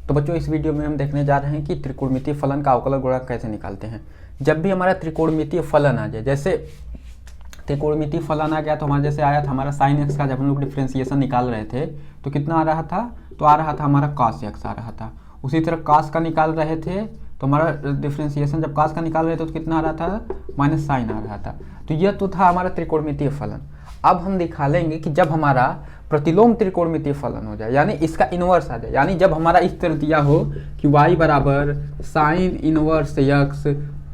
तो बच्चों इस वीडियो में हम देखने जा रहे हैं कि त्रिकोणमितीय फलन का अवकलज गुणांक कैसे निकालते हैं। जब भी हमारा त्रिकोणमितीय फलन आ जाए, जैसे त्रिकोणमितीय फलन आ गया तो हमारा जैसे आया था हमारा साइन एक्स का, जब हम लोग डिफ्रेंसिएशन निकाल रहे थे तो कितना आ रहा था, तो आ रहा था हमारा कॉस एक्स आ रहा था। उसी तरह कॉस का निकाल रहे थे तो हमारा डिफ्रेंसिएशन जब कॉस का निकाल रहे थे तो कितना आ रहा था, माइनस साइन आ रहा था। तो यह तो था हमारा त्रिकोणमितीय फलन। अब हम दिखा लेंगे कि जब हमारा प्रतिलोम त्रिकोणमितीय फलन हो जाए, यानी इसका इन्वर्स आ जाए, यानी जब हमारा इस तरह दिया हो कि y बराबर साइन इनवर्स x,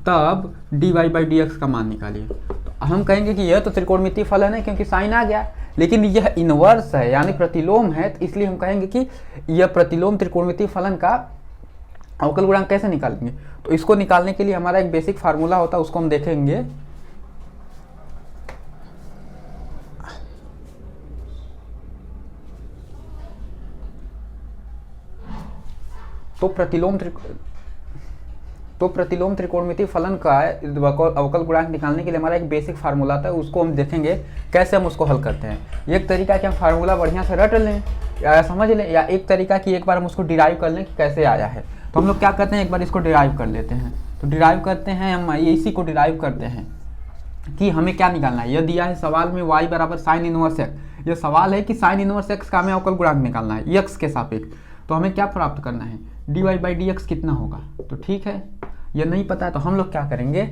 तब dy बाई डी एक्स का मान निकालिए। तो हम कहेंगे कि यह तो त्रिकोणमितीय फलन है क्योंकि साइन आ गया, लेकिन यह इनवर्स है यानी प्रतिलोम है, तो इसलिए हम कहेंगे कि यह प्रतिलोम त्रिकोणमितीय फलन का अवकल गुणांक कैसे निकालेंगे। तो इसको निकालने के लिए हमारा एक बेसिक फार्मूला होता है, उसको हम देखेंगे। तो प्रतिलोम त्रिकोणमितीय फलन का अवकल गुणांक निकालने के लिए हमारा एक बेसिक फार्मूला था, उसको हम देखेंगे कैसे हम उसको हल करते हैं। एक तरीका कि हम फार्मूला बढ़िया से रट लें या समझ लें, या एक तरीका कि एक बार हम उसको डिराइव कर लें कि कैसे आया है। तो हम लोग क्या करते हैं, एक बार इसको डिराइव कर लेते हैं। तो डिराइव करते हैं हम, इसी को डिराइव करते हैं कि हमें क्या निकालना है। यह दिया है सवाल में y बराबर साइन इनवर्स एक्स। यह सवाल है कि साइन इनवर्स एक्स का हमें अवकल गुणांक निकालना है x के सापेक्ष। तो हमें क्या प्राप्त करना है, dy बाई डी एक्स कितना होगा। तो ठीक है, यह नहीं पता है तो हम लोग क्या करेंगे,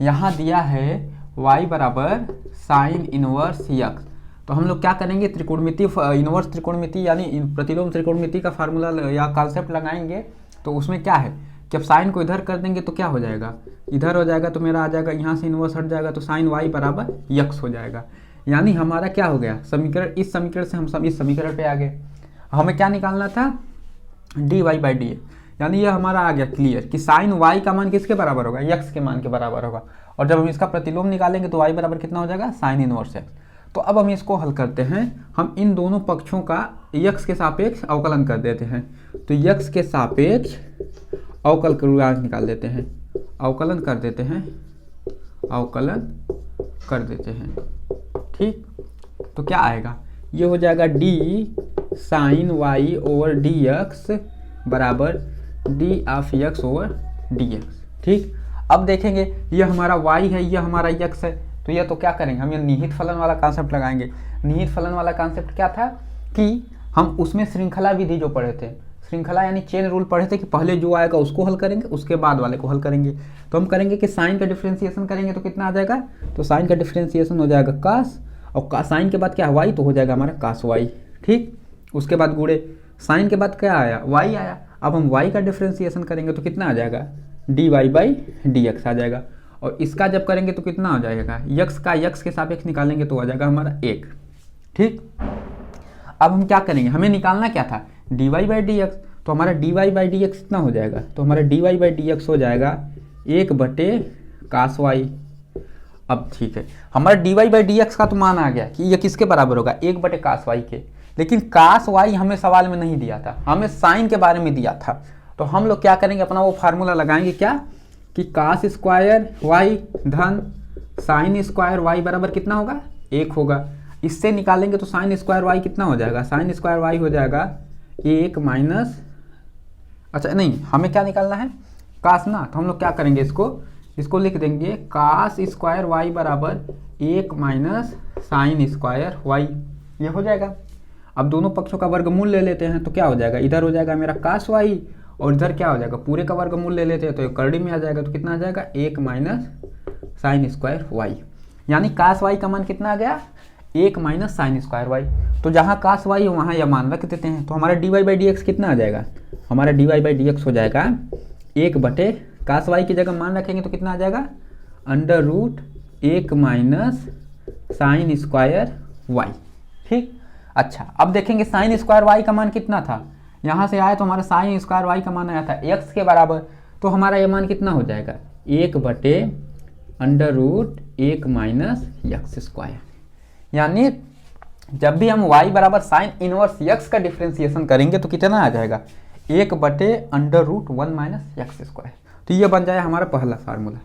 यहाँ दिया है y बराबर साइन इनवर्स x। तो हम लोग क्या करेंगे, त्रिकोणमितीय इनवर्स त्रिकोणमितीय यानी प्रतिलोम त्रिकोणमितीय का फार्मूला या कॉन्सेप्ट लगाएंगे। तो उसमें क्या है कि अब साइन को इधर कर देंगे तो क्या हो जाएगा, इधर हो जाएगा तो मेरा आ जाएगा, यहाँ से इनवर्स हट जाएगा तो साइन y बराबर x हो जाएगा। यानी हमारा क्या हो गया समीकरण, इस समीकरण से हम सब इस समीकरण पे आ गए। हमें क्या निकालना था, dy बाई डी एक्स। यानी यह हमारा आ गया क्लियर कि साइन y का मान किसके बराबर होगा, x के मान के बराबर होगा। और जब हम इसका प्रतिलोम निकालेंगे तो y बराबर कितना हो जाएगा, साइन इनवर्स x। तो अब हम इसको हल करते हैं, हम इन दोनों पक्षों का x के सापेक्ष अवकलन कर देते हैं। तो x के सापेक्ष अवकल गुणांक निकाल देते हैं, अवकलन कर देते हैं, अवकलन कर देते हैं। ठीक, तो क्या आएगा, ये हो जाएगा d sine y over d x बराबर d of x over d x. ठीक, अब देखेंगे यह हमारा y है, यह हमारा x है, तो यह तो क्या करेंगे, हम ये निहित फलन वाला कॉन्सेप्ट लगाएंगे। निहित फलन वाला कॉन्सेप्ट क्या था कि हम उसमें श्रृंखला विधि जो पढ़े थे, श्रृंखला यानी चेन रूल पढ़े थे कि पहले जो आएगा उसको हल करेंगे, उसके बाद वाले को हल करेंगे। तो हम करेंगे कि साइन का डिफरेंशिएशन करेंगे तो कितना आ जाएगा, तो साइन का डिफरेंशिएशन हो जाएगा कास, और साइन के बाद क्या है y, तो हो जाएगा हमारा कास y। ठीक, उसके बाद गुणे, साइन के बाद क्या आया, y आया। अब हम y का डिफरेंशिएशन करेंगे तो कितना आ जाएगा, dy बाई डी एक्स आ जाएगा। और इसका जब करेंगे तो कितना हो जाएगा, x का x के सापेक्ष निकालेंगे तो आ जाएगा हमारा 1। ठीक, अब हम क्या करेंगे, हमें निकालना क्या था, dy बाई डी एक्स। तो हमारा dy बाई डी एक्स कितना हो जाएगा, तो हमारा dy बाई डी एक्स हो जाएगा 1 बटे कास y। अब ठीक है, हमारा dy बाई डी एक्स का तो मान आ गया कि यह किसके बराबर होगा, 1 बटे कास y के। लेकिन कास y हमें सवाल में नहीं दिया था, हमें साइन के बारे में दिया था। तो हम लोग क्या करेंगे, अपना वो फार्मूला लगाएंगे क्या, कि कास स्क्वायर y धन साइन स्क्वायर y बराबर कितना होगा, 1 होगा। इससे निकालेंगे तो साइन स्क्वायर y कितना हो जाएगा, साइन स्क्वायर y हो जाएगा 1 माइनस, अच्छा नहीं, हमें क्या निकालना है, कास ना। तो हम लोग क्या करेंगे, इसको लिख देंगे कास स्क्वायर y बराबर 1 माइनस साइन स्क्वायर y, ये हो जाएगा। अब दोनों पक्षों का वर्गमूल ले लेते हैं तो क्या हो जाएगा, इधर हो जाएगा मेरा कास y और इधर क्या हो जाएगा, पूरे का वर्गमूल ले लेते हैं तो करड़ी में आ जाएगा। तो कितना आ जाएगा, 1 माइनस साइन स्क्वायर y। यानी कास y का मान कितना आ गया, 1 माइनस साइन स्क्वायर y। तो जहाँ कास y है वहाँ यह मान रख देते हैं। तो हमारा dy बाई डी एक्स कितना आ जाएगा, हमारा dy बाई डी एक्स हो जाएगा 1 बटे कास y की जगह मान रखेंगे तो कितना आ जाएगा, under root 1 minus sine square y। ठीक, अच्छा अब देखेंगे साइन स्क्वायर y का मान कितना था, यहाँ से आया तो हमारा साइन स्क्वायर y का मान आया था x के बराबर। तो हमारा ये मान कितना हो जाएगा, 1 बटे under root 1 minus x square. यानी जब भी हम y बराबर साइन इनवर्स x का डिफरेंशिएशन करेंगे तो कितना आ जाएगा, 1 बटे under root 1 minus x square. तो ये बन जाए हमारा पहला फार्मूला।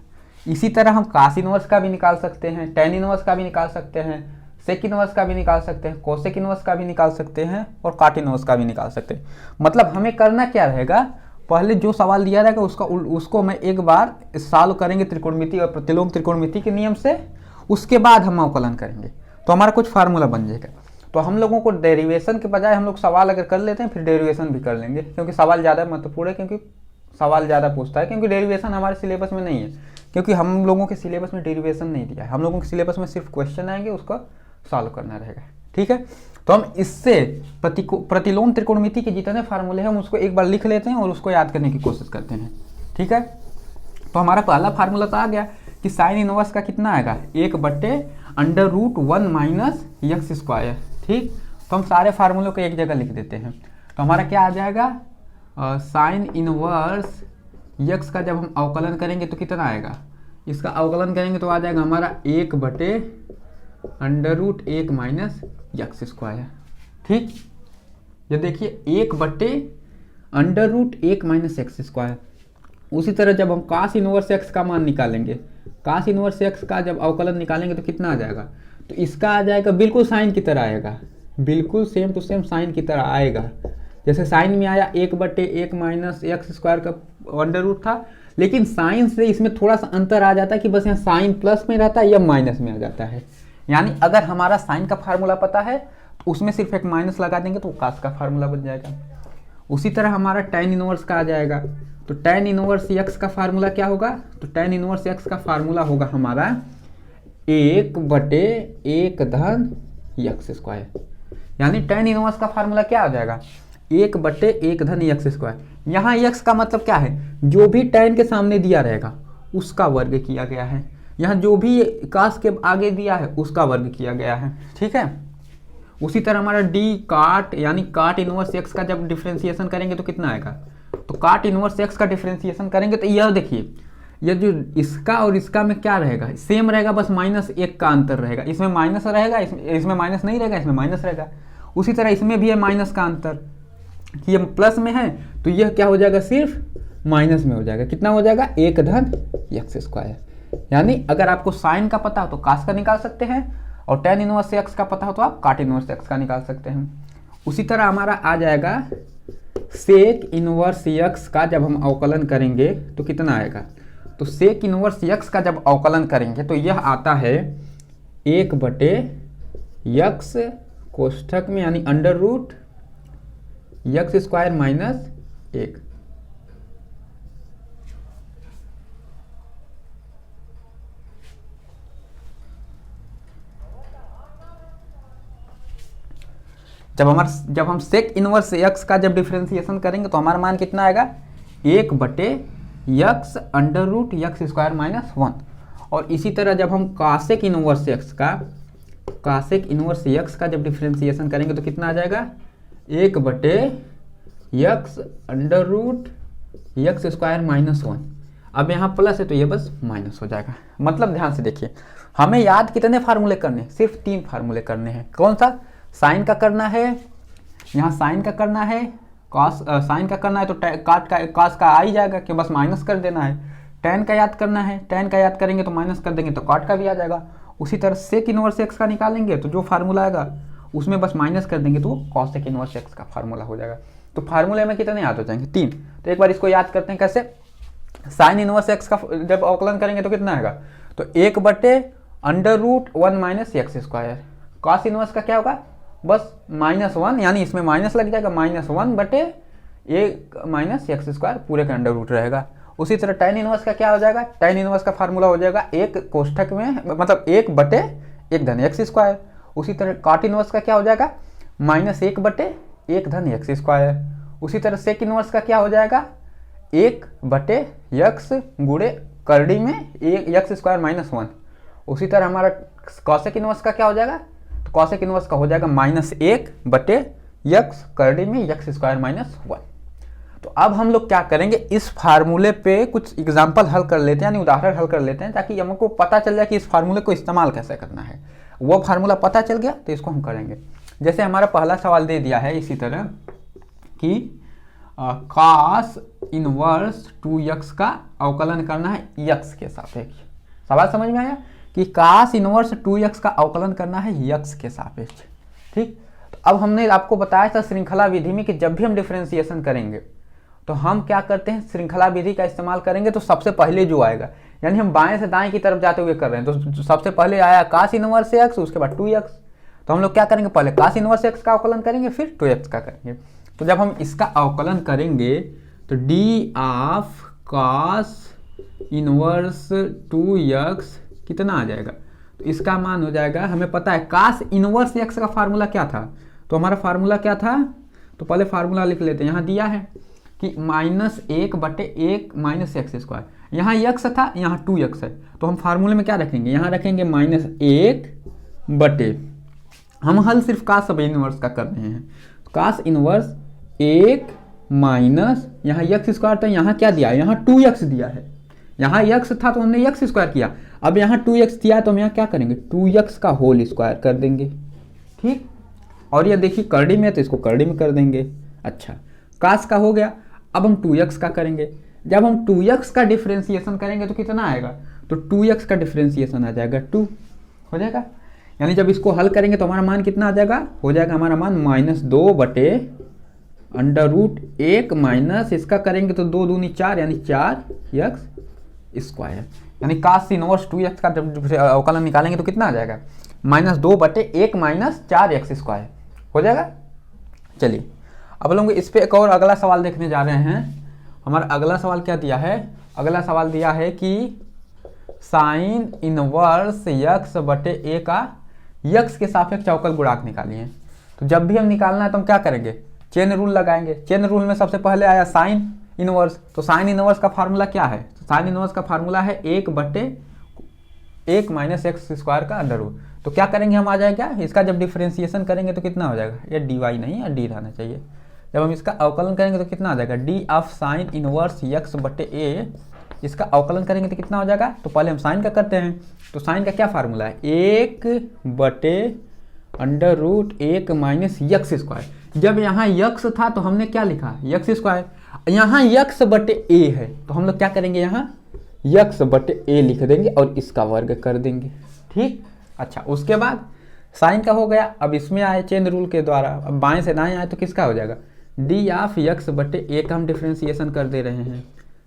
इसी तरह हम कास इनवर्स का भी निकाल सकते हैं, टेन इनवर्स का भी निकाल सकते हैं, सेक इनवर्स का भी निकाल सकते हैं, कोसेक इनवर्स का भी निकाल सकते हैं और काट इनवर्स का भी निकाल सकते हैं। मतलब हमें करना क्या रहेगा, पहले जो सवाल दिया रहेगा उसको मैं एक बार सॉल्व करेंगे त्रिकोणमिति और प्रतिलोम त्रिकोणमिति के नियम से, उसके बाद हम अवकलन करेंगे तो हमारा कुछ फार्मूला बन जाएगा। तो हम लोगों को डेरिवेशन के बजाय हम लोग सवाल अगर कर लेते हैं फिर डेरिवेशन भी कर लेंगे, क्योंकि सवाल ज़्यादा महत्वपूर्ण है, क्योंकि सवाल ज़्यादा पूछता है, क्योंकि डेरिवेशन हमारे सिलेबस में नहीं है, क्योंकि हम लोगों के सिलेबस में डेरिवेशन नहीं दिया है। हम लोगों के सिलेबस में सिर्फ क्वेश्चन आएंगे, उसको सॉल्व करना रहेगा। ठीक है, तो हम इससे प्रतिलोम त्रिकोणमिति के जितने फार्मूले हैं हम उसको एक बार लिख लेते हैं और उसको याद करने की कोशिश करते हैं। ठीक है, तो हमारा पहला फार्मूला तो आ गया कि साइन इनवर्स का कितना आएगा, 1/√1 माइनस यक्स स्क्वायर। ठीक, तो हम सारे फार्मूलों को एक जगह लिख देते हैं। तो हमारा क्या आ जाएगा, साइन इनवर्स यक्स का जब हम अवकलन करेंगे तो कितना आएगा, इसका अवकलन करेंगे तो आ जाएगा हमारा 1/√1 माइनस यक्स स्क्वायर। ठीक, ये देखिए 1/√1 माइनस एक्स स्क्वायर। उसी तरह जब हम कास इनवर्स एक्स का मान निकालेंगे, कास इनवर्स एक्स का जब अवकलन निकालेंगे तो कितना आ जाएगा, तो इसका आ जाएगा बिल्कुल साइन की तरह आएगा, बिल्कुल सेम टू सेम साइन की तरह आएगा। जैसे साइन में आया 1/1 माइनस एक्स स्क्वायर का अंडर रूट था, लेकिन साइन से इसमें थोड़ा सा अंतर आ जाता है कि बस यहाँ साइन प्लस में रहता है या माइनस में आ जाता है। यानी अगर हमारा साइन का फार्मूला पता है तो उसमें सिर्फ एक माइनस लगा देंगे तो कास का फार्मूला बन जाएगा। उसी तरह हमारा tan इनवर्स का आ जाएगा, तो tan इनवर्स एक्स का फार्मूला क्या होगा, तो tan इनवर्स एक्स का फार्मूला होगा हमारा 1/1 यक्स स्क्वायर। यानी tan इनवर्स का फार्मूला क्या आ जाएगा, 1/1 यक्स स्क्वायर। यहाँ यक्स का मतलब क्या है, जो भी tan के सामने दिया रहेगा उसका वर्ग किया गया है, यहाँ जो भी कास के आगे दिया है उसका वर्ग किया गया है। ठीक है, उसी तरह हमारा डी काट यानी काट इनवर्स एक्स का जब डिफ्रेंसिएशन करेंगे तो कितना आएगा, तो काट इनवर्स एक्स का डिफ्रेंसिएशन करेंगे तो यह देखिए, ये जो इसका और इसका में क्या रहेगा, सेम रहेगा, बस -1 का अंतर रहेगा। इसमें माइनस रहेगा, इसमें माइनस नहीं रहेगा, इसमें माइनस रहेगा। उसी तरह इसमें भी है माइनस का अंतर, कि ये प्लस में है तो यह क्या हो जाएगा, सिर्फ माइनस में हो जाएगा। कितना हो जाएगा, 1 यक्स स्क्वायर। यानी अगर आपको साइन का पता हो तो कास का निकाल सकते हैं, और tan इनवर्स एक्स का पता हो तो आप काट इनवर्स एक्स का निकाल सकते हैं। उसी तरह हमारा आ जाएगा सेक इनवर्स एक्स का जब हम अवकलन करेंगे तो कितना आएगा, तो सेक इनवर्स एक्स का जब अवकलन करेंगे तो यह आता है 1/x कोष्ठक में यानी √x स्क्वायर माइनस 1। जब हम सेक इनवर्स एक्स का जब डिफरेंशिएशन करेंगे तो हमारा मान कितना आएगा, 1/x √x स्क्वायर माइनस 1। और इसी तरह जब हम कासेक इनवर्स एक्स का जब डिफरेंशिएशन करेंगे तो कितना आ जाएगा, 1/x √x स्क्वायर माइनस 1। अब यहाँ प्लस है तो ये बस माइनस हो जाएगा। मतलब ध्यान से देखिए, हमें याद कितने फार्मूले करने हैं, सिर्फ 3 फार्मूले करने हैं। कौन सा, साइन का करना है, यहाँ साइन का करना है, कॉस साइन का करना है तो कास का आ ही जाएगा कि बस माइनस कर देना है। tan का याद करना है, tan का याद करेंगे तो माइनस कर देंगे तो कॉट का भी आ जाएगा। उसी तरह सेक इनवर्स एक्स का निकालेंगे तो जो फार्मूला आएगा उसमें बस माइनस कर देंगे तो वो कॉसेक इनवर्स एक्स का फार्मूला हो जाएगा। तो फार्मूले में कितने याद हो जाएंगे, 3। तो एक बार इसको याद करते हैं कैसे, साइन इनवर्स एक्स का जब अवकलन करेंगे तो कितना आएगा, तो 1/√1 minus x square. Cos inverse का क्या होगा, बस -1, यानी इसमें माइनस लग जाएगा, -1/1 माइनस एक्स स्क्वायर पूरे का अंडर रूट रहेगा। उसी तरह tan इनवर्स का क्या हो जाएगा, tan इनवर्स का फार्मूला हो जाएगा 1 कोष्ठक में मतलब 1/1 एक्स स्क्वायर। उसी तरह कॉट इनवर्स का क्या हो जाएगा, -1/1 एक्स स्क्वायर। उसी तरह सेक इनवर्स का क्या हो जाएगा, 1/x गुणे करड़ी में एक्स स्क्वायर माइनस 1। उसी तरह हमारा कॉसेक इनवर्स का क्या हो जाएगा, तो कॉसेक इनवर्स का हो जाएगा -1/x करड़ी में एक्स स्क्वायर माइनस 1। तो अब हम लोग क्या करेंगे, इस फार्मूले पे कुछ एग्जाम्पल हल कर लेते हैं, यानी उदाहरण हल कर लेते हैं, ताकि हमको पता चल जाए कि इस फार्मूले को इस्तेमाल कैसे करना है। वो फार्मूला पता चल गया तो इसको हम करेंगे। जैसे हमारा पहला सवाल दे दिया है इसी तरह कि cos इनवर्स 2x का अवकलन करना है x के सापेक्ष। सवाल समझ में आया कि cos इनवर्स 2x का अवकलन करना है x के सापेक्ष। ठीक, तो अब हमने आपको बताया था श्रृंखला विधि में कि जब भी हम डिफरेंशिएशन करेंगे तो हम क्या करते हैं, श्रृंखला विधि का इस्तेमाल करेंगे। तो सबसे पहले जो आएगा, यानी हम बाएं से दाएं की तरफ जाते हुए कर रहे हैं, तो सबसे पहले आया cos इनवर्स x, उसके बाद 2x। तो हम लोग क्या करेंगे, पहले cos इनवर्स x का अवकलन करेंगे, फिर 2x का करेंगे। तो जब हम इसका अवकलन करेंगे तो d of cos inverse 2x कितना आ जाएगा, तो इसका मान हो जाएगा, हमें पता है cos इनवर्स x का फार्मूला क्या था। तो हमारा फार्मूला क्या था, तो पहले फार्मूला लिख लेते हैं। यहाँ दिया है कि -1/1 माइनस एक्स स्क्वायर, यहाँ x था, यहाँ 2x है, तो हम फार्मूले में क्या रखेंगे, यहाँ रखेंगे -1/, हम हल सिर्फ cos सब इनवर्स का कर रहे हैं। cos इनवर्स 1 माइनस यहाँ एक्स स्क्वायर था, यहाँ क्या दिया है, यहाँ 2x दिया है। यहाँ x था तो हमने x स्क्वायर किया, अब यहाँ 2x दिया है तो हम यहाँ क्या करेंगे, 2x का होल स्क्वायर कर देंगे। ठीक, और ये देखिए करड़ी में है तो इसको करड़ी में कर देंगे। अच्छा, cos का हो गया, अब हम 2x का करेंगे। जब हम 2x का डिफरेंशिएशन करेंगे तो कितना आएगा, तो 2x का डिफरेंशिएशन आ जाएगा 2 हो जाएगा। यानी जब इसको हल करेंगे तो हमारा मान कितना आ जाएगा, हो जाएगा हमारा मान -2/√1 माइनस इसका करेंगे तो 2 दूनी 4 यानी 4x स्क्वायर। यानी cos इनवर्स 2x का जब अवकलन निकालेंगे तो कितना आ जाएगा, -2/1 माइनस 4x स्क्वायर हो जाएगा। चलिए अब लोग इस पे एक और अगला सवाल देखने जा रहे हैं। हमारा अगला सवाल क्या दिया है, अगला सवाल दिया है कि साइन इनवर्स x/a का x के सापेक्ष अवकल गुणांक निकालिए। तो जब भी हम निकालना है तो हम क्या करेंगे, चेन रूल लगाएंगे। चेन रूल में सबसे पहले आया साइन इनवर्स, तो साइन इनवर्स का फार्मूला क्या है, तो साइन इनवर्स का फार्मूला है 1/1 माइनस एक्स स्क्वायर का अंडर रूट। तो क्या करेंगे हम, आ जाएगा इसका जब डिफरेंशिएशन करेंगे तो कितना हो जाएगा, ये dy नहीं है d रहना चाहिए। जब हम इसका अवकलन करेंगे तो कितना आ जाएगा, d of sine inverse x/a, इसका अवकलन करेंगे तो कितना हो जाएगा। तो पहले हम साइन का करते हैं, तो साइन का क्या फार्मूला है, 1/√1 माइनस एक्स स्क्वायर। जब यहाँ x था तो हमने क्या लिखा, एक्स स्क्वायर, यहाँ x/a है तो हम लोग क्या करेंगे, यहाँ x/a लिख देंगे और इसका वर्ग कर देंगे। ठीक, अच्छा उसके बाद साइन का हो गया। अब इसमें आए चेन रूल के द्वारा, अब बाएं से दाएं आए तो किसका हो जाएगा, d ऑफ x/a का हम डिफरेंशिएशन कर दे रहे हैं।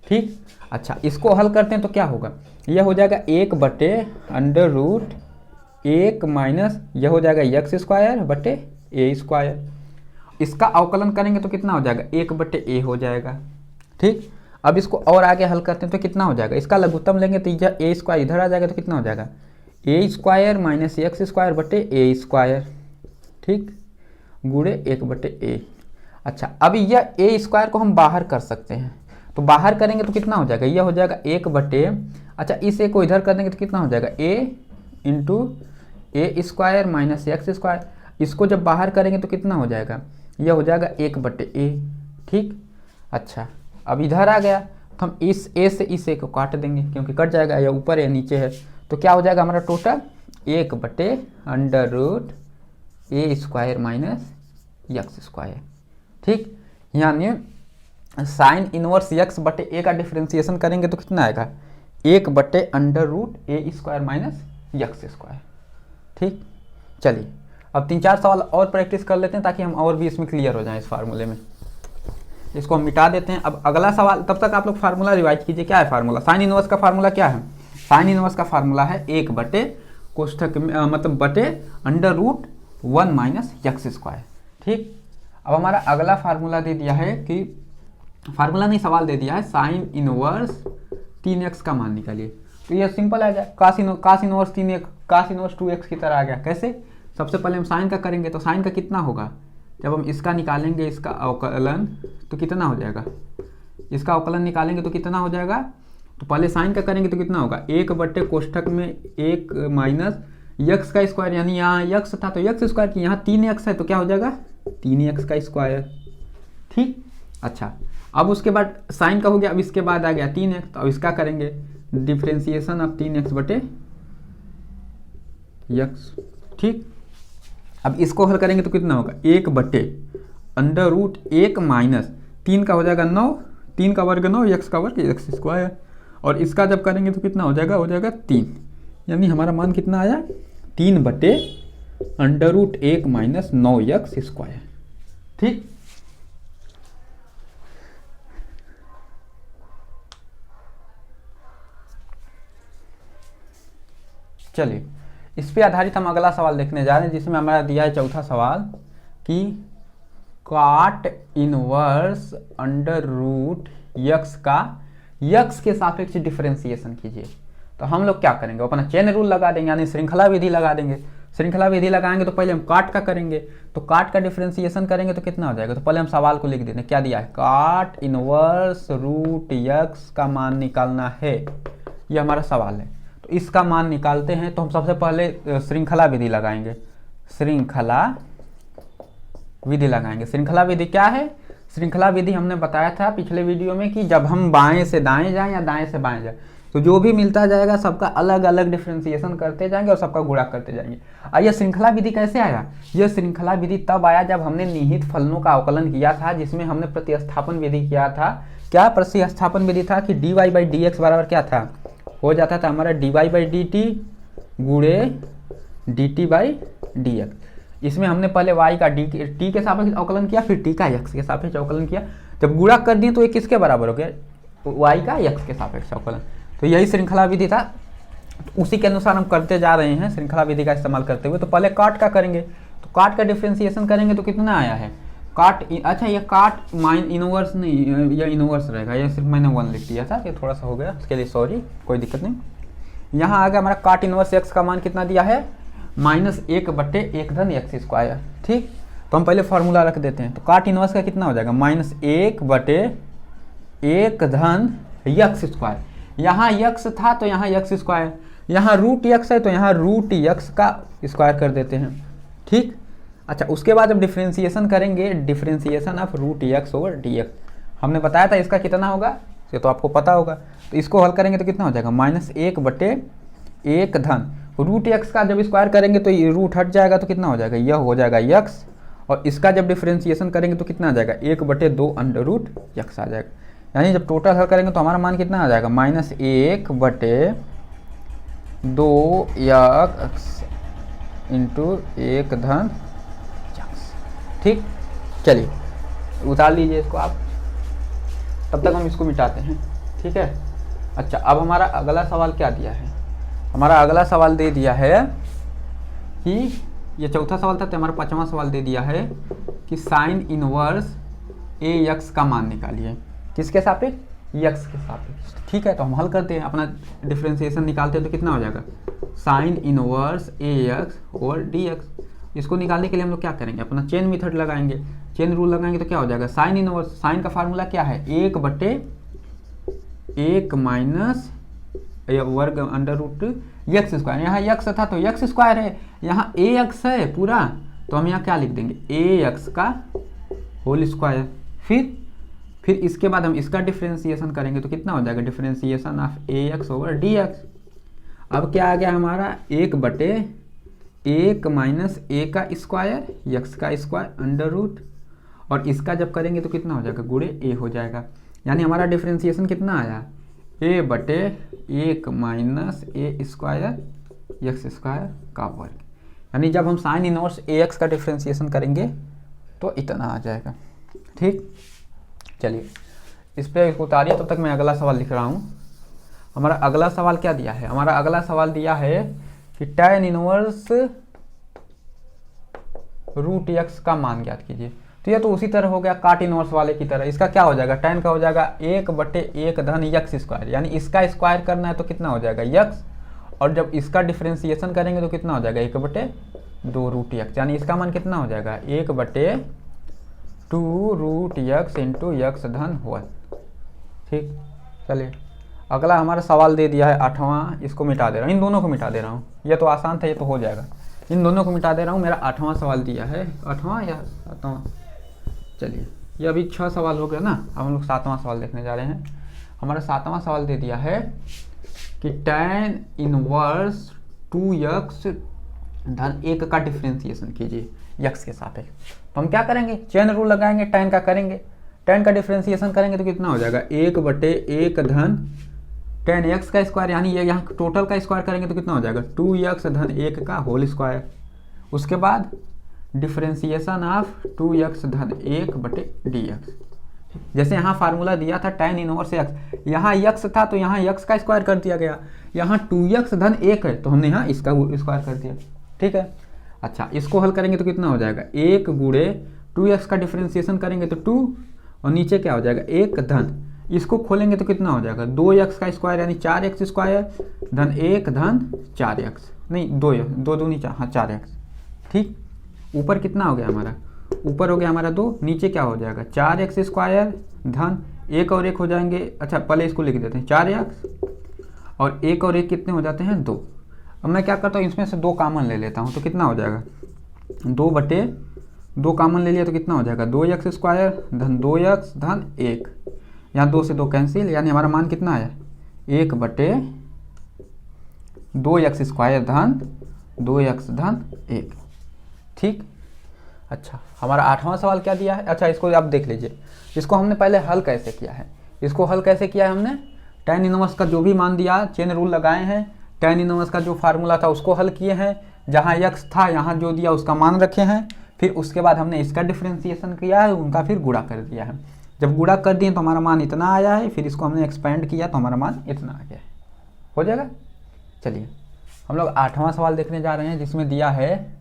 ठीक, अच्छा इसको हल करते हैं तो क्या होगा, यह हो जाएगा 1/√1 माइनस यह हो जाएगा x स्क्वायर बटे a स्क्वायर। इसका अवकलन करेंगे तो कितना हो जाएगा, 1/a हो जाएगा। ठीक, अब इसको और आगे हल करते हैं तो कितना हो जाएगा, इसका लघुत्तम लेंगे तो यह a स्क्वायर इधर आ जाएगा तो कितना हो जाएगा, a square minus x square बटे a स्क्वायर। ठीक, गुणे 1/a। अच्छा अब यह a स्क्वायर को हम बाहर कर सकते हैं, तो बाहर करेंगे तो कितना हो जाएगा, यह हो जाएगा 1/, अच्छा इस a को इधर कर देंगे तो कितना हो जाएगा, a into a square minus x square. इसको जब बाहर करेंगे तो कितना हो जाएगा, यह हो जाएगा 1/a। ठीक, अच्छा अब इधर आ गया तो हम इस a से इस a को काट देंगे क्योंकि कट जाएगा, या ऊपर या नीचे है, तो क्या हो जाएगा हमारा total 1/√a square minus x square. ठीक, यानी साइन इनवर्स x/a का डिफरेंशिएशन करेंगे तो कितना आएगा, 1/√a square minus x square. ठीक, चलिए अब 3-4 सवाल और प्रैक्टिस कर लेते हैं ताकि हम और भी इसमें क्लियर हो जाएं इस फार्मूले में। इसको हम मिटा देते हैं। अब अगला सवाल, तब तक आप लोग फार्मूला रिवाइज कीजिए। क्या है फार्मूला, साइन इनवर्स का फार्मूला क्या है, साइन इनवर्स का फार्मूला है 1/, कोष्ठक में मतलब बटे √1 माइनस एक्स स्क्वायर। ठीक, अब हमारा अगला फार्मूला दे दिया है कि, फार्मूला नहीं सवाल दे दिया है, साइन इनवर्स 3x का मान निकालिए। तो ये सिंपल आ गया, cos inverse 3x cos inverse 2x की तरह आ गया। कैसे, सबसे पहले हम साइन का करेंगे तो साइन का कितना होगा, जब हम इसका निकालेंगे इसका अवकलन तो कितना हो जाएगा, इसका अवकलन निकालेंगे तो कितना हो जाएगा, तो पहले साइन का करेंगे तो कितना होगा, 1/, कोष्ठक में 1 माइनस एक्स का स्क्वायर, यानी यहाँ x था तो एक्स स्क्वायर की, यहाँ 3x है तो क्या हो जाएगा 3x का स्क्वायर। ठीक, अच्छा अब उसके बाद साइन का हो गया, अब इसके बाद आ गया 3x, तो अब इसका करेंगे डिफरेंशिएशन ऑफ 3x/x। ठीक, अब इसको हल करेंगे तो कितना होगा, 1/√1 माइनस 3 का हो जाएगा 9, 3 का वर्ग 9, x का वर्ग एक्स स्क्वायर, और इसका जब करेंगे तो कितना हो जाएगा 3, यानी हमारा मान कितना आया 3/√1 - 9x²। ठीक, चलिए इस पे आधारित हम अगला सवाल देखने जा रहे हैं, जिसमें हमारा दिया है चौथा सवाल कि cot इनवर्स √x का x के सापेक्ष डिफरेंशिएशन कीजिए। तो हम लोग क्या करेंगे, अपना चेन रूल लगा देंगे, यानी श्रृंखला विधि लगा देंगे। श्रृंखला विधि लगाएंगे तो पहले हम काट का करेंगे, तो काट का डिफरेंशिएशन करेंगे तो कितना हो जाएगा। तो पहले हम सवाल को लिख देते हैं, क्या दिया है, cot इनवर्स √x का मान निकालना है, ये हमारा सवाल है। तो इसका मान निकालते हैं, तो हम सबसे पहले श्रृंखला विधि लगाएंगे। श्रृंखला विधि लगाएंगे। श्रृंखला विधि क्या है, श्रृंखला विधि हमने बताया था पिछले वीडियो में कि जब हम बाएं से दाएं जाएं या दाएं से बाएं जाएं, तो जो भी मिलता जाएगा सबका अलग अलग डिफरेंशिएशन करते जाएंगे और सबका गुणा करते जाएंगे। यह श्रृंखला विधि कैसे आया, यह श्रृंखला विधि तब आया जब हमने निहित फलनों का अवकलन किया था, जिसमें हमने प्रतिस्थापन विधि किया था। क्या प्रतिस्थापन विधि था कि dy/dx बराबर क्या था, हो जाता था हमारा dy/dt गुणे dt/dx। इसमें हमने पहले y का t के सापेक्ष अवकलन किया, फिर t का x के सापेक्ष अवकलन किया। जब गुणा कर दिए तो ये किसके बराबर हो गया, y का x के सापेक्ष अवकलन। तो यही श्रृंखला विधि था, उसी के अनुसार हम करते जा रहे हैं श्रृंखला विधि का इस्तेमाल करते हुए। तो पहले काट का करेंगे, तो काट का डिफरेंशिएशन करेंगे तो कितना आया है, काट, अच्छा ये काट इनवर्स नहीं, यह इनवर्स रहेगा, यह सिर्फ मैंने 1 लिख दिया था, ये थोड़ा सा हो गया, उसके लिए सॉरी, कोई दिक्कत नहीं। यहाँ आ गया हमारा काट इनवर्स x का मान कितना दिया है, -1/1 धन x²। ठीक, तो हम पहले फॉर्मूला रख देते हैं। तो काट इनवर्स का कितना हो जाएगा, -1/1 धन x²। यहाँ x था तो यहाँ x², यहाँ √x है तो यहाँ √x का स्क्वायर कर देते हैं। ठीक, अच्छा उसके बाद जब डिफरेंशिएशन करेंगे, डिफरेंशिएशन ऑफ √x/dx, हमने बताया था इसका कितना होगा, ये तो आपको पता होगा। तो इसको हल करेंगे तो कितना हो जाएगा, -1/1 धन √x का जब स्क्वायर करेंगे तो ये रूट हट जाएगा, तो कितना हो जाएगा, यह हो जाएगा x, और इसका जब डिफरेंशिएशन करेंगे तो कितना आ जाएगा, 1/2 √x आ जाएगा। यानी जब टोटल हल करेंगे तो हमारा मान कितना आ जाएगा, -1/2x × 1 धन x। ठीक, चलिए उतार लीजिए इसको आप, तब तक हम इसको मिटाते हैं। ठीक है, अच्छा अब हमारा अगला सवाल क्या दिया है, हमारा अगला सवाल दे दिया है कि ये चौथा सवाल था, तो हमारा 5वां सवाल दे दिया है कि साइन इनवर्स ax का मान निकालिए। किसके सापेक्ष, x के सापेक्ष। ठीक है, तो हम हल करते हैं, अपना डिफरेंशिएशन निकालते हैं तो कितना हो जाएगा, साइन इनवर्स ax/dx। इसको निकालने के लिए हम लोग क्या करेंगे, अपना चेन मेथड लगाएंगे। चेन रूल लगाएंगे तो क्या हो जाएगा, साइन इनवर्स, साइन का फार्मूला क्या है, 1/1 वर्ग √x²। यहाँ x था तो x² है, यहाँ ax है पूरा, तो हम यहाँ क्या लिख देंगे, ax का होल स्क्वायर। फिर इसके बाद हम इसका डिफरेंशिएशन करेंगे तो कितना हो जाएगा, डिफरेंशिएशन ऑफ ax/dx। अब क्या आ गया हमारा, 1/1 - a का स्क्वायर x का स्क्वायर √ और इसका जब करेंगे तो कितना हो जाएगा, गुणे a हो जाएगा। यानी हमारा डिफरेंशिएशन कितना आया, a/1 - a² x² का वर्ग। यानी जब हम साइन इनवर्स ax का डिफरेंशिएशन करेंगे तो इतना आ जाएगा। ठीक, चलिए इस पर इसको उतारिए, तब तक मैं अगला सवाल लिख रहा हूँ। हमारा अगला सवाल क्या दिया है, हमारा अगला सवाल दिया है कि tan इनवर्स √x का मान ज्ञात कीजिए। तो ये तो उसी तरह हो गया काट इनवर्स वाले की तरह। इसका क्या हो जाएगा, tan का हो जाएगा 1/1 धन x², यानी इसका स्क्वायर करना है तो कितना हो जाएगा x, और जब इसका डिफरेंशिएशन करेंगे तो कितना हो जाएगा, 1/2 √x। यानी इसका मान कितना हो जाएगा, 1/2 √x × x धन 1। ठीक, चलिए अगला हमारा सवाल दे दिया है 8वां, इसको मिटा दे रहा हूँ, इन दोनों को मिटा दे रहा हूँ, ये तो आसान था, ये तो हो जाएगा। इन दोनों को मिटा दे रहा हूँ, मेरा 8वां सवाल दिया है, 8वां या 7वां, चलिए ये अभी 6 सवाल हो गया ना, अब हम लोग 7वां सवाल देखने जा रहे हैं। हमारा 7वां सवाल दे दिया है कि tan इनवर्स 2x धन 1 का डिफरेंशिएशन कीजिए x के सापेक्ष। तो हम क्या करेंगे, चेन रूल लगाएंगे, tan का करेंगे, tan का डिफरेंशिएशन करेंगे तो कितना हो जाएगा, 1/1 धन टेन एक्स का स्क्वायर, यानी ये यहाँ टोटल का स्क्वायर करेंगे तो कितना हो जाएगा 2x धन 1 का होल स्क्वायर। उसके बाद डिफ्रेंसिएशन ऑफ 2x धन 1 बटे dx। जैसे यहाँ फार्मूला दिया था tan इनवर्स x, यहाँ x था तो यहाँ x का स्क्वायर कर दिया गया, यहाँ 2x धन 1 है तो हमने यहाँ इसका स्क्वायर कर दिया। ठीक है, अच्छा इसको हल करेंगे तो कितना हो जाएगा 1 गुणे 2x का डिफ्रेंसिएशन करेंगे तो 2 और नीचे क्या हो जाएगा 1 धन, इसको खोलेंगे तो कितना हो जाएगा 2x का स्क्वायर यानी 4x स्क्वायर धन 1 धन 4x, नहीं 2 दूनी 4, हाँ 4x। ठीक, ऊपर कितना हो गया हमारा, ऊपर हो गया हमारा 2, नीचे क्या हो जाएगा 4x स्क्वायर धन 1 और 1 हो जाएंगे, अच्छा पहले इसको लिख देते हैं 4x और 1 और 1 कितने हो जाते हैं 2। अब मैं क्या करता हूँ इसमें से 2 कॉमन ले लेता हूँ तो कितना हो जाएगा 2 बटे 2 कॉमन ले लिया तो कितना हो जाएगा 2x स्क्वायर धन 2x धन 1, यहाँ 2 से 2 कैंसिल, यानी हमारा मान कितना आया 1 बटे 2x स्क्वायर धन 2x धन 1। ठीक, अच्छा हमारा 8वां सवाल क्या दिया है, अच्छा इसको आप देख लीजिए, इसको हमने पहले हल कैसे किया है। इसको हल कैसे किया है हमने, tan इनवर्स का जो भी मान दिया चेन रूल लगाए हैं, tan इनवर्स का जो फार्मूला था उसको हल किए हैं, जहाँ x था यहाँ जो दिया उसका मान रखे हैं, फिर उसके बाद हमने इसका डिफ्रेंसिएशन किया है, उनका फिर गुणा कर दिया है। जब गुणा कर दिए तो हमारा मान इतना आया है, फिर इसको हमने एक्सपेंड किया तो हमारा मान इतना आ गया है। हो जाएगा। चलिए हम लोग 8वां सवाल देखने जा रहे हैं जिसमें दिया है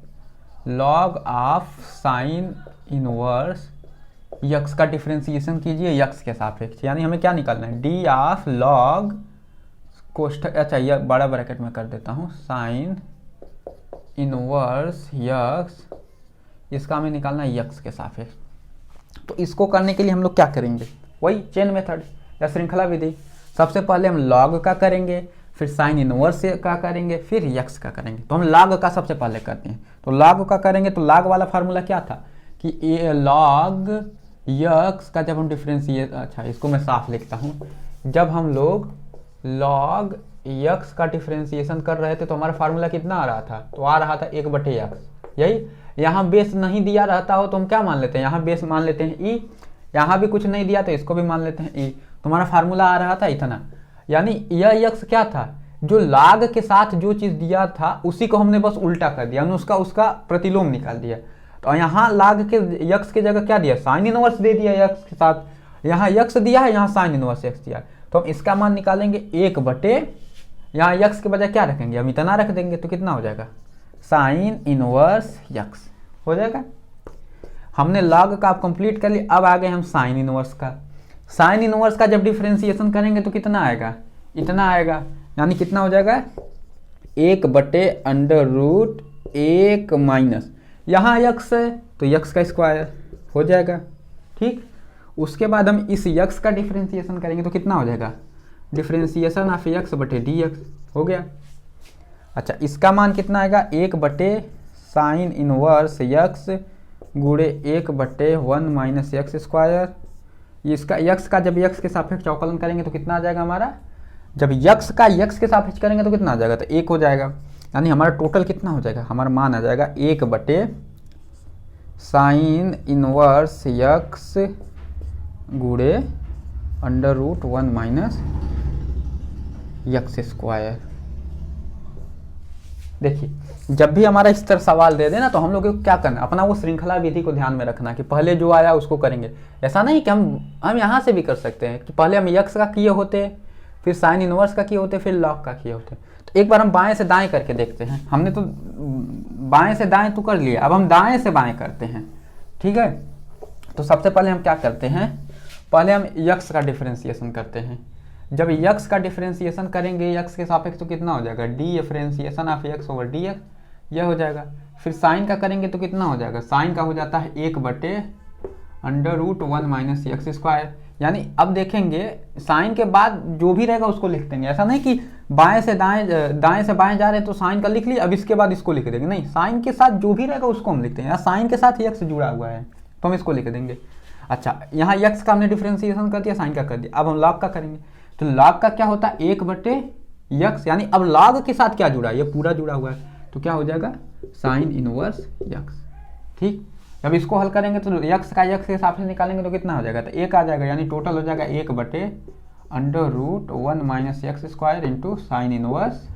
log of sine inverse x का डिफ्रेंसिएशन कीजिए यक्स के सापेक्ष, यानी हमें क्या निकालना है डी ऑफ लॉग कोष्ठक, अच्छा यह बड़ा ब्रैकेट में कर देता हूँ, साइन इनवर्स यक्स, इसका हमें निकालना है यक्स के सापेक्ष। तो इसको करने के लिए हम लोग क्या करेंगे, वही चेन मेथड या श्रृंखला विधि। सबसे पहले हम लॉग का करेंगे, फिर साइन इनवर्स का करेंगे, फिर यक्स का करेंगे। तो हम लॉग का सबसे पहले करते हैं, तो लॉग का करेंगे तो लॉग वाला फार्मूला क्या था कि ए लॉग यक्स का जब हम डिफ्रेंशिएट, अच्छा इसको मैं साफ लिखता हूँ, जब हम लोग लॉग यक्स का डिफ्रेंशिएशन कर रहे थे तो हमारा फार्मूला कितना आ रहा था, तो आ रहा था 1 बटे यक्स। यही यहाँ बेस नहीं दिया रहता हो तो हम क्या मान लेते हैं, यहाँ बेस मान लेते हैं ई, यहाँ भी कुछ नहीं दिया तो इसको भी मान लेते हैं ई। तो हमारा फार्मूला आ रहा था इतना, यानी यह यक्स क्या था, जो लॉग के साथ जो चीज़ दिया था उसी को हमने बस उल्टा कर दिया, उसका प्रतिलोम निकाल दिया। तो यहाँ लॉग के यक्स की जगह क्या दिया, साइन इनवर्स दे दिया यक्स के साथ, यहाँ यक्स दिया है, यहाँ साइन इनवर्स यक्स दिया। तो हम इसका मान निकालेंगे 1 बटे, यहाँ यक्स के बजाय क्या रखेंगे, हम इतना रख देंगे तो कितना हो जाएगा साइन इनवर्स यक्स हो जाएगा। हमने लॉग का आप कंप्लीट कर लिया, अब आ गए हम साइन इनवर्स का। साइन इनवर्स का जब डिफ्रेंसिएशन करेंगे तो कितना आएगा, इतना आएगा, यानी कितना हो जाएगा 1 बटे अंडर रूट 1 माइनस, यहाँ यक्स है तो यक्स का स्क्वायर हो जाएगा। ठीक, उसके बाद हम इस यक्स का डिफ्रेंसिएशन करेंगे तो कितना हो जाएगा डिफ्रेंसिएशन ऑफ यक्स बटे डी एक्स हो गया। अच्छा इसका मान कितना आएगा 1 बटे साइन इनवर्स यक्स गुणे 1 बटे 1 माइनस यक्स स्क्वायर। इसका यक्स का जब यक्स के सापेक्ष अवकलन करेंगे तो कितना आ जाएगा हमारा, जब यक्स का यक्स के सापेक्ष करेंगे तो कितना आ जाएगा, तो 1 हो जाएगा, यानी हमारा टोटल कितना हो जाएगा, हमारा मान आ जाएगा 1 बटे साइन इनवर्स यक्स गुणे under root 1 minus x square. देखिए जब भी हमारा इस तरह सवाल दे देना तो हम लोग को क्या करना, अपना वो श्रृंखला विधि को ध्यान में रखना कि पहले जो आया उसको करेंगे। ऐसा नहीं कि हम यहाँ से भी कर सकते हैं कि पहले हम यक्स का किए होते, फिर साइन इनवर्स का किए होते, फिर लॉग का किए होते। तो एक बार हम बाएं से दाएं करके देखते हैं, हमने तो बाएं से दाएं तो कर लिया, अब हम दाएं से बाएं करते हैं। ठीक है, तो सबसे पहले हम क्या करते हैं, पहले हम यक्स का डिफ्रेंसिएशन करते हैं। जब यक्स का डिफ्रेंसिएशन करेंगे यक्स के सापेक्ष तो कितना हो जाएगा D differentiation of x over d x, यह हो जाएगा। फिर साइन का करेंगे तो कितना हो जाएगा, साइन का हो जाता है 1 बटे under root 1 minus x square. यानी अब देखेंगे साइन के बाद जो भी रहेगा उसको लिख देंगे, ऐसा नहीं कि बाएं से दाएं दाएं से बाएं जा रहे हैं तो साइन का लिख लिया अब इसके बाद इसको लिख देंगे, नहीं, साइन के साथ जो भी रहेगा उसको हम लिखते हैं। यहाँ साइन के साथ यक्स जुड़ा हुआ है तो हम इसको लिख देंगे। अच्छा यहाँ यक्स का हमने डिफ्रेंसिएशन कर दिया, साइन का कर दिया, अब हम लॉग का करेंगे। तो लॉग का क्या होता है 1 बटे यक्स, यानी अब लॉग के साथ क्या जुड़ा है, ये पूरा जुड़ा हुआ है, तो क्या हो जाएगा साइन इनवर्स यक्स। ठीक, जब इसको हल करेंगे तो यक्स का यक्स के हिसाब से निकालेंगे तो कितना हो जाएगा, तो 1 आ जाएगा, यानी टोटल हो जाएगा 1 बटे √1 minus x square into sine inverse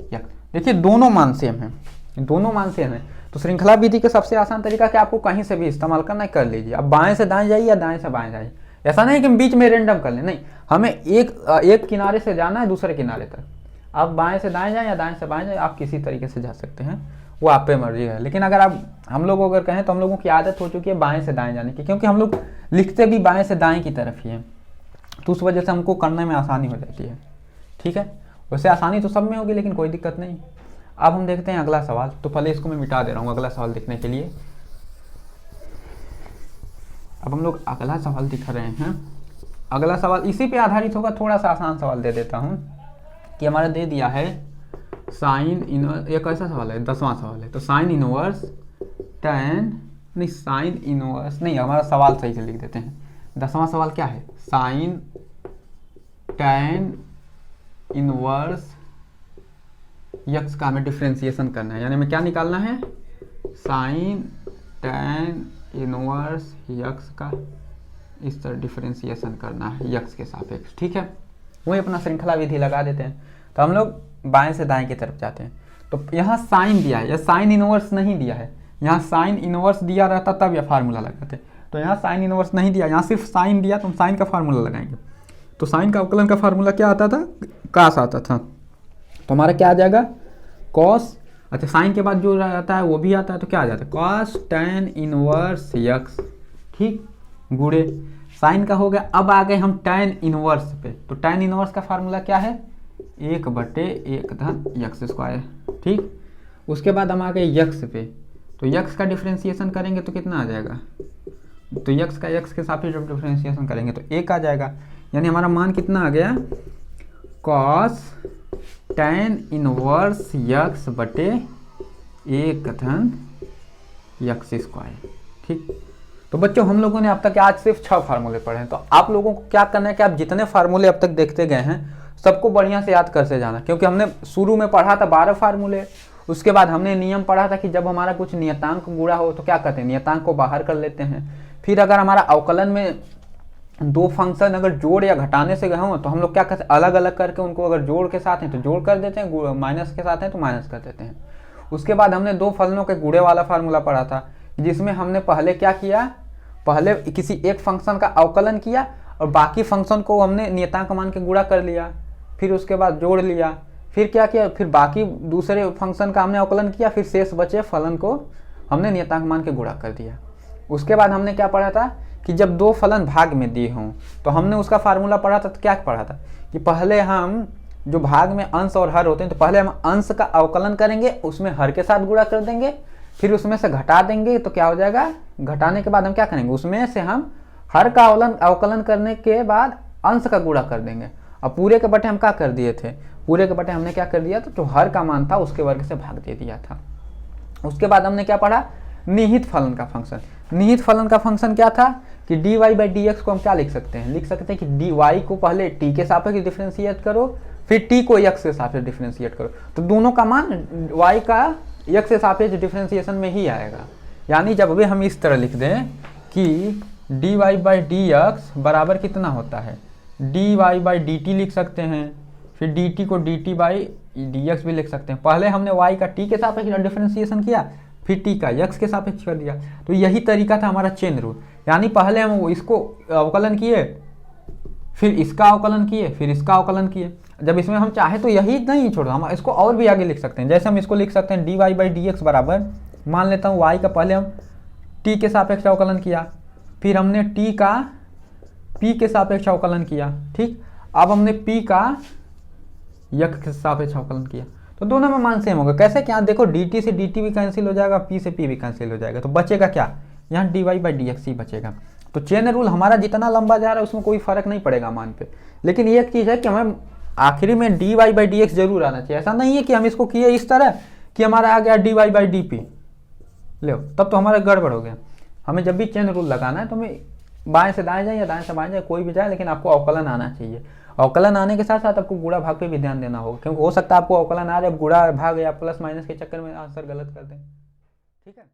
x. देखिए दोनों मान सेम है, दोनों मान सेम है। तो श्रृंखला विधि का सबसे आसान तरीका कि आपको कहीं से भी इस्तेमाल करना है, कर लीजिए। अब बाएं से दाएं जाइए या दाएं से बाएं जाइए, ऐसा नहीं कि हम बीच में रेंडम कर लें, नहीं, हमें एक किनारे से जाना है दूसरे किनारे तक। आप बाएं से दाएं जाएं या दाएं से बाएं जाएं, आप किसी तरीके से जा सकते हैं, वो आप पे मर्जी है। लेकिन अगर आप हम लोग अगर कहें तो हम लोगों की आदत हो चुकी है बाएं से दाएं जाने की, क्योंकि हम लोग लिखते भी बाएं से दाएं की तरफ ही हैं, तो उस वजह से हमको करने में आसानी हो जाती है। ठीक है, वैसे आसानी तो सब में होगी, लेकिन कोई दिक्कत नहीं। अब हम देखते हैं अगला सवाल। तो पहले इसको मैं मिटा दे रहा हूँ अगला सवाल देखने के लिए। अब हम लोग अगला सवाल दिखा रहे हैं। अगला सवाल इसी पे आधारित होगा, थोड़ा सा आसान सवाल दे देता हूँ कि हमारा दे दिया है साइन इनवर्स, ये कैसा सवाल है, 10वां सवाल है। तो साइन इनवर्स tan, नहीं साइन इनवर्स नहीं, हमारा सवाल सही से लिख देते हैं। 10वां सवाल क्या है, साइन tan इनवर्स यक्स का हमें डिफ्रेंसिएशन करना है, यानी हमें क्या निकालना है, साइन tan इनवर्स यक्स का इस तरह डिफ्रेंसिएशन करना है यक्स के सापेक्ष। ठीक है, वही अपना श्रृंखला विधि लगा देते हैं। तो हम लोग बाएं से दाएं की तरफ जाते हैं। तो यहाँ साइन दिया है, या साइन इनवर्स नहीं दिया है। यहाँ साइन इनवर्स दिया रहता तब यह फार्मूला लगाते, तो यहाँ साइन इनवर्स नहीं दिया, यहाँ सिर्फ साइन दिया, तो हम साइन का फार्मूला लगाएंगे। तो साइन का अवकलन का फार्मूला क्या आता था, कास आता था। तो हमारा क्या आ जाएगा, कॉस, अच्छा साइन के बाद जो आता है वो भी आता है, तो क्या आ जाता है, कॉस tan इनवर्स यक्स, ठीक, गुणे साइन का हो गया। अब आ गए हम tan इनवर्स पे। तो tan इनवर्स का फार्मूला क्या है, 1/1 धन यक्स स्क्वायर, ठीक। उसके बाद हम आ गए यक्स पे। तो यक्स का डिफ्रेंसिएशन करेंगे तो कितना आ जाएगा, तो यक्स का यक्स के साथ ही जब डिफ्रेंसिएशन करेंगे तो 1 आ जाएगा, यानी हमारा मान कितना आ गया, कॉस tan इनवर्स यक्स बटे 1 धन यक्स स्क्वायर, ठीक। तो बच्चों हम लोगों ने अब तक आज सिर्फ 6 फार्मूले पढ़े हैं। तो आप लोगों को क्या करना है कि आप जितने फार्मूले अब तक देखते गए हैं सबको बढ़िया से याद करते जाना, क्योंकि हमने शुरू में पढ़ा था 12 फार्मूले। उसके बाद हमने नियम पढ़ा था कि जब हमारा कुछ नियतांक गुणा हो तो क्या करते हैं, नियतांक को बाहर कर लेते हैं। फिर अगर हमारा अवकलन में 2 फंक्शन अगर जोड़ या घटाने से गए हों तो हम लोग क्या करते हैं, अलग अलग करके उनको, अगर जोड़ के साथ हैं तो जोड़ कर देते हैं, माइनस के साथ हैं तो माइनस कर देते हैं। उसके बाद हमने 2 फलनों के गुणे वाला फार्मूला पढ़ा था, जिसमें हमने पहले क्या किया, पहले किसी एक फंक्शन का अवकलन किया और बाकी फंक्शन को हमने नियतांक मान के गुणा कर लिया, फिर उसके बाद जोड़ लिया, फिर क्या किया, फिर बाकी दूसरे फंक्शन का हमने अवकलन किया, फिर शेष बचे फलन को हमने नियतांक मान के गुणा कर दिया। उसके बाद हमने क्या पढ़ा था कि जब 2 फलन भाग में दिए हों तो हमने उसका फार्मूला पढ़ा था। तो क्या पढ़ा था कि पहले हम जो भाग में अंश और हर होते हैं तो पहले हम अंश का अवकलन करेंगे, उसमें हर के साथ गुणा कर देंगे, फिर उसमें से घटा देंगे, तो क्या हो जाएगा, घटाने के बाद हम क्या करेंगे, उसमें से हम हर का अवकलन करने के बाद अंश का गुणा कर देंगे। अब पूरे के बटे हम क्या कर दिए थे, पूरे के बटे हमने क्या कर दिया था, तो हर का मान था उसके वर्ग से भाग दे दिया था। उसके बाद हमने क्या पढ़ा, निहित फलन का फंक्शन। निहित फलन का फंक्शन क्या था कि dy/dx को हम क्या लिख सकते हैं, लिख सकते हैं कि dy को पहले t के सापेक्ष डिफरेंशिएट करो, फिर t को x के सापेक्ष डिफरेंशिएट करो, तो दोनों का मान y का x के सापेक्ष डिफरेंशिएशन में ही आएगा। यानी जब भी हम इस तरह लिख दें कि dy/dx बराबर कितना होता है, dy/dt लिख सकते हैं, फिर dt को dt/dx भी लिख सकते हैं। पहले हमने y का t के सापेक्ष डिफरेंशिएशन किया, फिर t का x के सापेक्ष कर दिया। तो यही तरीका था हमारा चेन रूल, यानी पहले हम इसको अवकलन किए, फिर इसका अवकलन किए, फिर इसका अवकलन किए। जब इसमें हम चाहे तो यही नहीं छोड़ो, हम इसको और भी आगे लिख सकते हैं। जैसे हम इसको लिख सकते हैं dy/dx बराबर, मान लेता हूँ y का पहले हम t के सापेक्ष अवकलन किया, फिर हमने t का p के सापेक्ष अवकलन किया, ठीक। अब हमने p का x के सापेक्ष अवकलन किया, तो दोनों में मान सेम होगा। कैसे, क्या देखो, dt से dt भी कैंसिल हो जाएगा, p से p भी कैंसिल हो जाएगा, तो बचेगा क्या, यहाँ dy/dx ही बचेगा। तो चेन रूल हमारा जितना लंबा जा रहा है उसमें कोई फर्क नहीं पड़ेगा मान पे, लेकिन एक चीज़ है कि हमें आखिरी में dy/dx जरूर आना चाहिए। ऐसा नहीं है कि हम इसको किए इस तरह कि हमारा आ गया dy/dp, लो तब तो हमारा गड़बड़ हो गया। हमें जब भी चेन रूल लगाना है तो हमें बाएं से दाएं जाए या दाएं से बाएं जाए, कोई भी जाए, लेकिन आपको अवकलन आना चाहिए। अवकलन आने के साथ साथ आपको गुणा भाग पे भी ध्यान देना होगा, क्योंकि हो सकता है आपको अवकलन आ रहा है, गुणा भाग या प्लस माइनस के चक्कर में आंसर गलत कर दें, ठीक है।